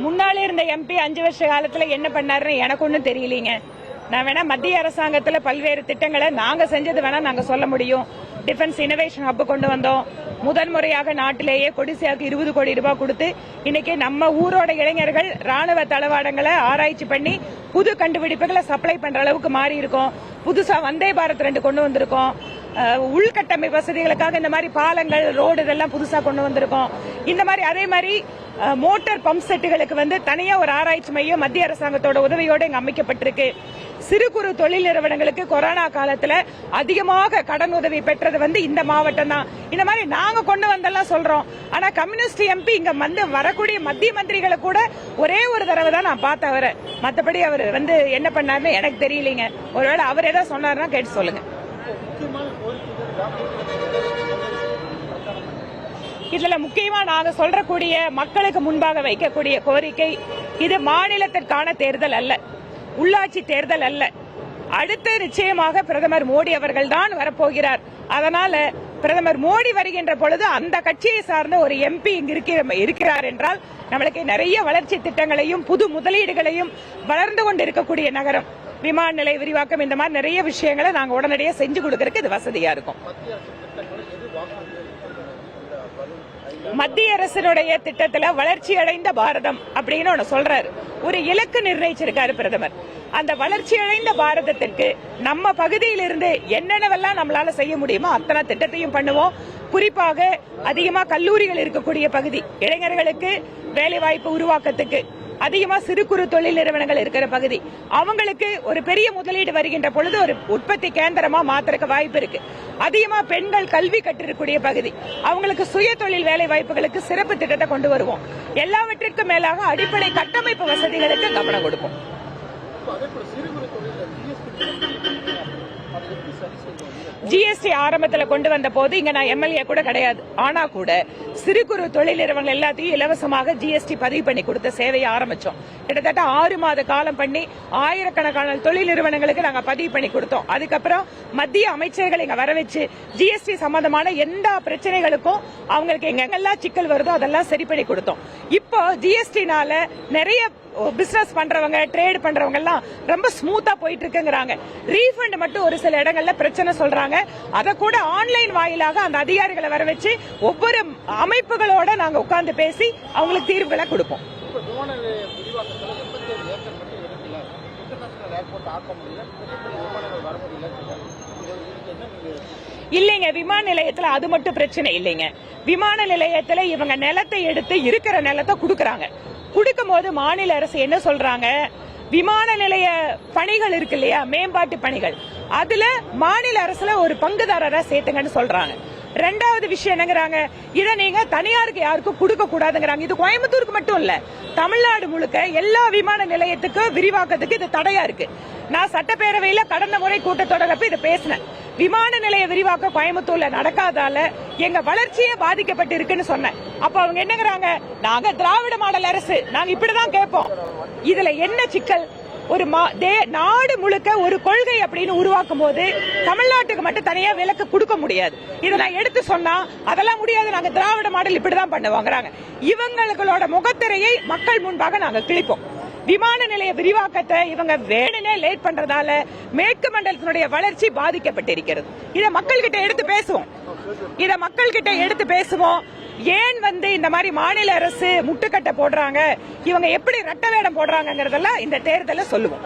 முன்னாலே இருந்த எம்பி 5 வருஷ காலத்துல என்ன பண்ணாருன்னு எனக்கு ஒன்றும் தெரியலீங்க. நான் வேணா மத்திய அரசாங்கத்துல பல்வேறு திட்டங்களை நாங்க செஞ்சது வேணா நாங்க சொல்ல முடியும். டிஃபென்ஸ் இனோவேஷன் ஹப் கொண்டு வந்தோம். முதன்முறையாக நாட்டிலேயே கொடிசியாவுக்கு 20 கோடி ரூபாய் கொடுத்து இன்னைக்கு நம்ம ஊரோட இளைஞர்கள் ராணுவ தளவாடங்களை ஆராய்ச்சி பண்ணி புது கண்டுபிடிப்புகளை சப்ளை பண்ற அளவுக்கு மாறி இருக்கோம். புதுசா வந்தே பாரத் 2 கொண்டு வந்திருக்கோம். உள்கட்டமைப்பு வசதிகளுக்காக இந்த மாதிரி பாலங்கள், ரோடு இதெல்லாம் புதுசா கொண்டு வந்திருக்கோம். இந்த மாதிரி அதே மாதிரி மோட்டார் பம்ப் செட்டுகளுக்கு தனியா ஒரு ஆராய்ச்சி மையம் மத்திய அரசாங்கத்தோட உதவியோடு இங்க அமைக்கப்பட்டிருக்கு. சிறு குறு தொழில் நிறுவனங்களுக்கு கொரோனா காலத்துல அதிகமாக கடன் உதவி பெற்றது இந்த மாவட்டம் தான். இந்த மாதிரி நாங்க கொண்டு வந்தெல்லாம் சொல்றோம். ஆனா கம்யூனிஸ்ட் எம்பி இங்க வரக்கூடிய மத்திய மந்திரிகளை கூட ஒரே ஒரு தடவை தான் நான் பார்த்த அவரை. மற்றபடி அவர் என்ன பண்ணாருன்னு எனக்கு தெரியலீங்க. ஒருவேளை அவர் ஏதாவது சொன்னாருன்னா கேட்டு சொல்லுங்க. இதுல முக்கியமா நாங்க சொல்றக்கூடிய மக்களுக்கு முன்பாக வைக்கக்கூடிய கோரிக்கை, இது மாநிலத்திற்கான தேர்தல் அல்ல, உள்ளாட்சி தேர்தல் அல்ல. அடுத்து நிச்சயமாக பிரதமர் மோடி அவர்கள் தான் வரப்போகிறார். அதனால பிரதமர் மோடி வருகின்ற பொழுது அந்த கட்சியை சார்ந்த ஒரு எம்பி இங்கு இருக்கிறார் என்றால் நம்மளுக்கு நிறைய வளர்ச்சி திட்டங்களையும் புது முதலீடுகளையும் வளர்ந்து கொண்டு இருக்கக்கூடிய நகரம், விமான நிலைய விரிவாக்கம், இந்த மாதிரி நிறைய விஷயங்களை நாங்க உடனடியாக செஞ்சு கொடுக்கறதுக்கு இது வசதியா இருக்கும். மத்திய அரசினுடைய திட்டத்துல வளர்ச்சி அடைந்த பாரதம் அப்படின்னு ஒன்னு சொல்றாரு. ஒரு இலக்கு நிர்ணயிச்சிருக்காரு பிரதமர். அந்த வளர்ச்சி அடைந்த பாரதத்திற்கு நம்ம பகுதியிலிருந்து என்னென்னவெல்லாம் நம்மளால செய்ய முடியுமோ அத்தனை திட்டத்தையும் பண்ணுவோம். குறிப்பாக அதிகமா கல்லூரிகள் இருக்கக்கூடிய பகுதி, இளைஞர்களுக்கு வேலைவாய்ப்பு உருவாக்கத்துக்கு அதிகமா சிறு குறு தொழில் நிறுவனங்கள் இருக்கிற பகுதி, அவங்களுக்கு ஒரு பெரிய முதலீடு வருகின்ற பொழுது ஒரு உற்பத்தி கேந்திரமா மாத்திரக்க வாய்ப்பு இருக்கு. அதிகமா பெண்கள் கல்வி கற்றிருக்கக்கூடிய பகுதி, அவங்களுக்கு சுய தொழில் வேலை வாய்ப்புகளுக்கு சிறப்பு திட்டத்தை கொண்டு வருவோம். எல்லாவற்றிற்கும் மேலாக அடிப்படை கட்டமைப்பு வசதிகளுக்கு கவனம் கொடுப்போம். ஜிஎஸ்டி ஆரம்பத்தில் கொண்டு வந்த போது இங்க நான் எம்எல்ஏ கூட கிடையாது. ஆனா கூட சிறு குறு தொழில் நிறுவனங்கள் எல்லாத்தையும் இலவசமாக ஜிஎஸ்டி பதிவு பண்ணி கொடுத்த சேவையை ஆரம்பிச்சோம். கிட்டத்தட்ட 6 மாத காலம் பண்ணி ஆயிரக்கணக்கான தொழில் நிறுவனங்களுக்கு நாங்க பதிவு பண்ணி கொடுத்தோம். அதுக்கப்புறம் மத்திய அமைச்சர்களை இங்க வர வச்சு ஜிஎஸ்டி சம்பந்தமான எந்த பிரச்சனைகளுக்கும் அவங்களுக்கு எங்கெல்லாம் சிக்கல் வருதோ அதெல்லாம் சரி பண்ணி கொடுத்தோம். இப்போ ஜிஎஸ்டினால நிறைய பிசினஸ் பண்றவங்க, ட்ரேட் பண்றவங்க எல்லாம் ரொம்ப ஸ்மூத்தா போயிட்டு இருக்குங்கிறாங்க. ரீஃபண்ட் மட்டும் ஒரு சில இடங்கள்ல பிரச்சனை சொல்றாங்க. அத கூட ஆன்லைன் வாயிலாக அந்த அதிகாரிகளை வர வச்சு ஒவ்வொரு அமைப்புகளோட நாங்க உட்கார்ந்து பேசி அவங்களுக்கு தீர்வுகளை கொடுப்போம். இல்லைங்க, விமான நிலையத்துல அது மட்டும் பிரச்சனை இல்லைங்க. விமான நிலையத்துல இவங்க நிலத்தை எடுத்து இருக்கிற நிலத்தை கொடுக்கறாங்க. கொடுக்கும் போது மாநில அரசு என்ன சொல்றாங்க, விமான நிலைய பணிகள் இருக்கு இல்லையா, மேம்பாட்டு பணிகள், அதுல மாநில அரசுல ஒரு பங்குதாரரா சேர்த்துங்கன்னு சொல்றாங்க. ரெண்டாவது விஷயம் என்னங்கிறாங்க, இதை நீங்க தனியாருக்கு யாருக்கும் கொடுக்க கூடாதுங்கிறாங்க. இது கோயம்புத்தூருக்கு மட்டும் இல்ல, தமிழ்நாடு முழுக்க எல்லா விமான நிலையத்துக்கு விரிவாக்கத்துக்கு இது தடையா இருக்கு. நான் சட்டப்பேரவையில கடந்த முறை கூட்டத்தொடரப்ப இதை பேசினேன். விமான நிலைய விரிவாக்க கோயம்புத்தூர்ல நடக்காதால எங்க வளர்ச்சியே பாதிக்கப்பட்டு இருக்குன்னு சொன்னேன். அப்ப அவங்க என்னங்கிறாங்க, நாங்க திராவிட மாடல் அரசு, நாங்க இப்படிதான் கேட்போம். இதுல என்ன சிக்கல், ஒரு நாடு முழுக்க ஒரு கொள்கை அப்படின்னு உருவாக்கும் போது தமிழ்நாட்டுக்கு மட்டும் தனியா விலக்கு கொடுக்க முடியாது. இதை நான் எடுத்து சொன்னா அதெல்லாம் முடியாது, நாங்க திராவிட மாடல் இப்படிதான் பண்ணுவாங்க. இவங்களோட முகத்திரையை மக்கள் முன்பாக நாங்க கிழிப்போம். விமான நிலைய விரிவாக்கத்தை இவங்க வேணுனே லேட் பண்றதால மேற்கு மண்டலத்தினுடைய வளர்ச்சி பாதிக்கப்பட்டிருக்கிறது. இதை மக்கள் கிட்ட எடுத்து பேசுவோம். ஏன் இந்த மாதிரி மாநில அரசு முட்டுக்கட்டை போடுறாங்க, இவங்க எப்படி ரெட்ட வேடம் போடுறாங்கிறதெல்லாம் இந்த தேர்தலில் சொல்லுவோம்.